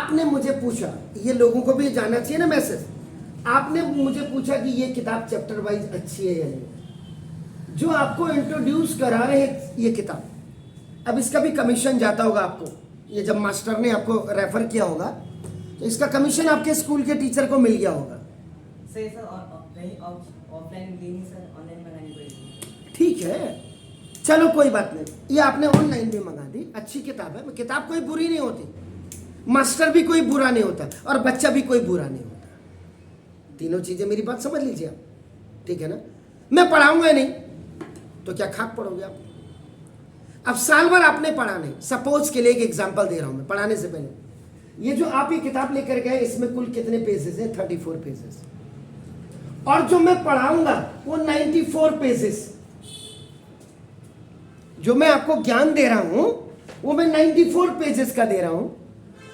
आपने मुझे पूछा, ये लोगों को भी जाना चाहिए ना मैसेज, आपने मुझे पूछा कि ये किताब चैप्टर वाइज अच्छी है या नहीं। जो आपको इंट्रोड्यूस करा रहे हैं ये किताब, अब इसका भी कमीशन जाता होगा आपको, ये जब मास्टर ने आपको रेफर किया होगा तो इसका कमीशन आपके स्कूल के टीचर को मिल गया होगा। सर ऑफलाइन लेनी सर, ऑनलाइन मंगानी पड़ेगी। ठीक है, चलो कोई बात नहीं, ये आपने ऑनलाइन भी मंगा दी, अच्छी किताब है। किताब कोई बुरी नहीं होती, मास्टर भी कोई बुरा नहीं होता और बच्चा भी कोई बुरा नहीं होता। तीनों चीजें मेरी बात समझ लीजिए आप, ठीक है ना। मैं पढ़ाऊंगा नहीं तो क्या खाक पढ़ोगे आप। अब साल भर आपने पढ़ा नहीं, सपोज के लिए एक एग्जांपल दे रहा हूं मैं पढ़ाने से पहले, ये जो आप ये किताब लेकर गए इसमें कुल कितने पेजेस हैं? 34 पेजेस। और जो मैं पढ़ाऊंगा वो 94 पेजेस। जो मैं आपको ज्ञान दे रहा हूं वो मैं 94 पेजेस का दे रहा हूं,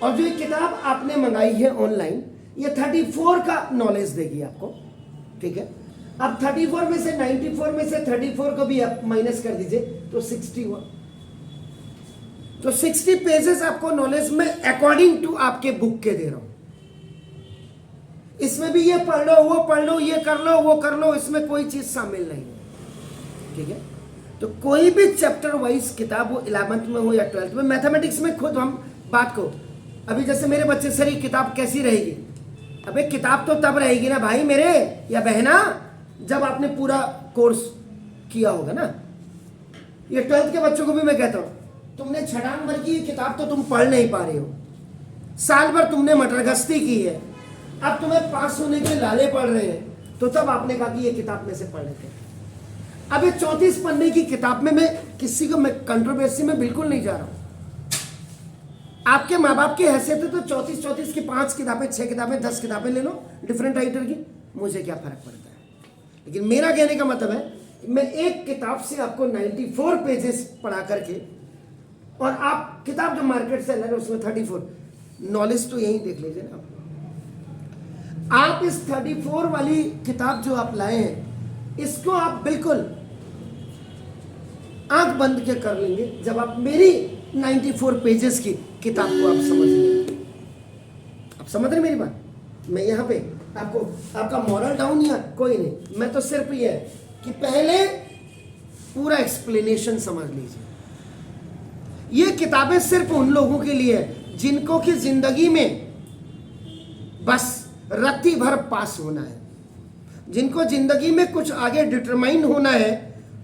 और जो ये किताब आपने मंगाई है ऑनलाइन ये 34 का नॉलेज देगी आपको, ठीक है। अब 34 में से 94 में से 34 को भी आप माइनस कर दीजिए तो 60 हुआ। तो 60 पेजेस आपको नॉलेज में अकॉर्डिंग टू आपके बुक के दे रहा हूं। इसमें भी ये पढ़ लो, वो पढ़ लो, ये कर लो, वो कर लो, इसमें कोई चीज शामिल नहीं है, ठीक है। तो कोई भी चैप्टर वाइज किताब हो, 11th में हो या 12th में, मैथमेटिक्स में खुद हम बात को, अभी जैसे मेरे बच्चे सर ये किताब कैसी रहेगी, अबे किताब तो तब रहेगी ना भाई मेरे या बहना जब आपने पूरा कोर्स किया होगा ना। ये 12th के बच्चों को भी मैं कहता हूं, तुमने छटांग भर की किताब तो तुम पढ़ नहीं पा रहे हो, साल भर तुमने मटरगश्ती की है, अब तुम्हें पास होने के लाले पढ़ रहे हैं, तो तब आपने कहा कि ये किताब में से पढ़ लेते हैं। अब ये 34 पन्ने की किताब में मैं किसी को, मैं कंट्रोवर्सी में बिल्कुल नहीं जा रहा हूं। आपके माँ बाप की हैसियत है तो 34 की 5 किताबें, 6 किताबें, 10 किताबें ले लो डिफरेंट राइटर की, मुझे क्या फर्क पड़ता है। लेकिन मेरा कहने का मतलब है मैं एक किताब से आपको 94 पेजेस पढ़ा करके, और आप किताब जो मार्केट से है उसमें 34, नॉलेज तो यही देख लीजिए ना आप। इस 34 वाली किताब जो आप लाए हैं इसको आप बिल्कुल आंख बंद के कर लेंगे जब आप मेरी 94 पेजेस की किताब को आप समझ लेंगे। आप समझ रहे मेरी बात। मैं यहाँ पे आपको आपका मॉरल डाउन या कोई नहीं, मैं तो सिर्फ ये है कि पहले पूरा एक्सप्लेनेशन समझ लीजिए। ये किताबें सिर्फ उन लोगों के लिए है जिनको की जिंदगी में बस रत्ती भर पास होना है, जिनको जिंदगी में कुछ आगे डिटरमाइन होना है,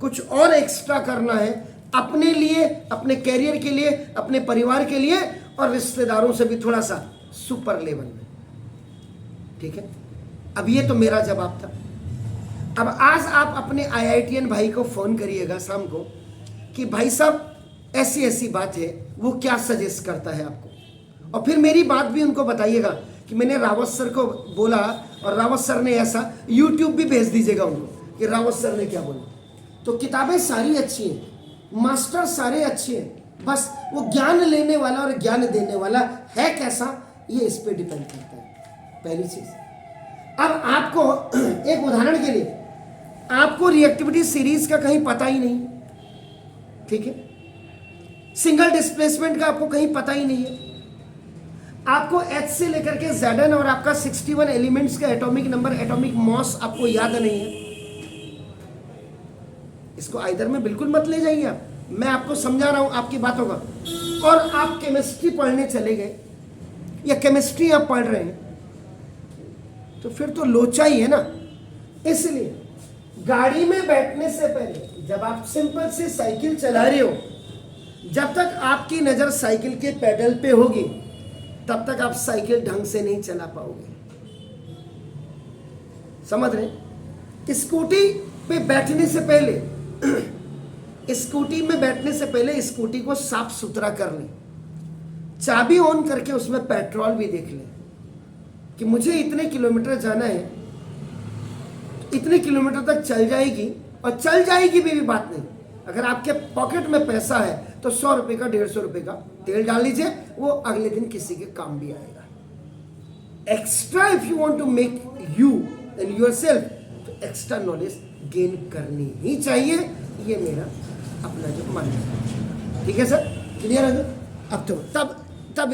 कुछ और एक्स्ट्रा करना है अपने लिए, अपने कैरियर के लिए, अपने परिवार के लिए, और रिश्तेदारों से भी थोड़ा सा सुपर लेवल में, ठीक है। अब ये तो मेरा जवाब था। अब आज आप अपने IITian भाई को फोन करिएगा शाम को कि भाई साहब ऐसी ऐसी बात है, वो क्या सजेस्ट करता है आपको, और फिर मेरी बात भी उनको बताइएगा कि मैंने रावत सर को बोला और रावत सर ने ऐसा, यूट्यूब भी भेज दीजिएगा उनको कि रावत सर ने क्या बोला। तो किताबें सारी अच्छी हैं, मास्टर सारे अच्छे हैं, बस वो ज्ञान लेने वाला और ज्ञान देने वाला है कैसा, ये इस पे डिपेंड करता है, पहली चीज। अब आपको एक उदाहरण के लिए, आपको रिएक्टिविटी सीरीज का कहीं पता ही नहीं, ठीक है, सिंगल डिस्प्लेसमेंट का आपको कहीं पता ही नहीं है, आपको H से लेकर के Zn और आपका 61 एलिमेंट्स का एटॉमिक नंबर, एटॉमिक मॉस आपको याद नहीं है, इसको आइदर में बिल्कुल मत ले जाइए आप, मैं आपको समझा रहा हूं आपकी बातों का। और आप केमिस्ट्री पढ़ने चले गए या केमिस्ट्री आप पढ़ रहे हैं तो फिर तो लोचा ही है ना। इसलिए गाड़ी में बैठने से पहले जब आप सिंपल से साइकिल चला रहे हो, जब तक आपकी नजर साइकिल के पेडल पे होगी तब तक आप साइकिल ढंग से नहीं चला पाओगे, समझ रहे। स्कूटी पे बैठने से पहले स्कूटी में बैठने से पहले स्कूटी को साफ सुथरा कर लें, चाबी ऑन करके उसमें पेट्रोल भी देख लें कि मुझे इतने किलोमीटर जाना है, इतने किलोमीटर तक चल जाएगी, और चल जाएगी भी बात नहीं। अगर आपके पॉकेट में पैसा है तो 100 रुपए का 150 रुपए का तेल डाल लीजिए, वो अगले दिन किसी के काम भी आएगा। Extra if you want to make you and yourself, तो एक्स्ट्रा नॉलेज गेन करनी ही चाहिए, ये मेरा अपना जो मानना है, ठीक है सर, क्लियर है। अब तो तब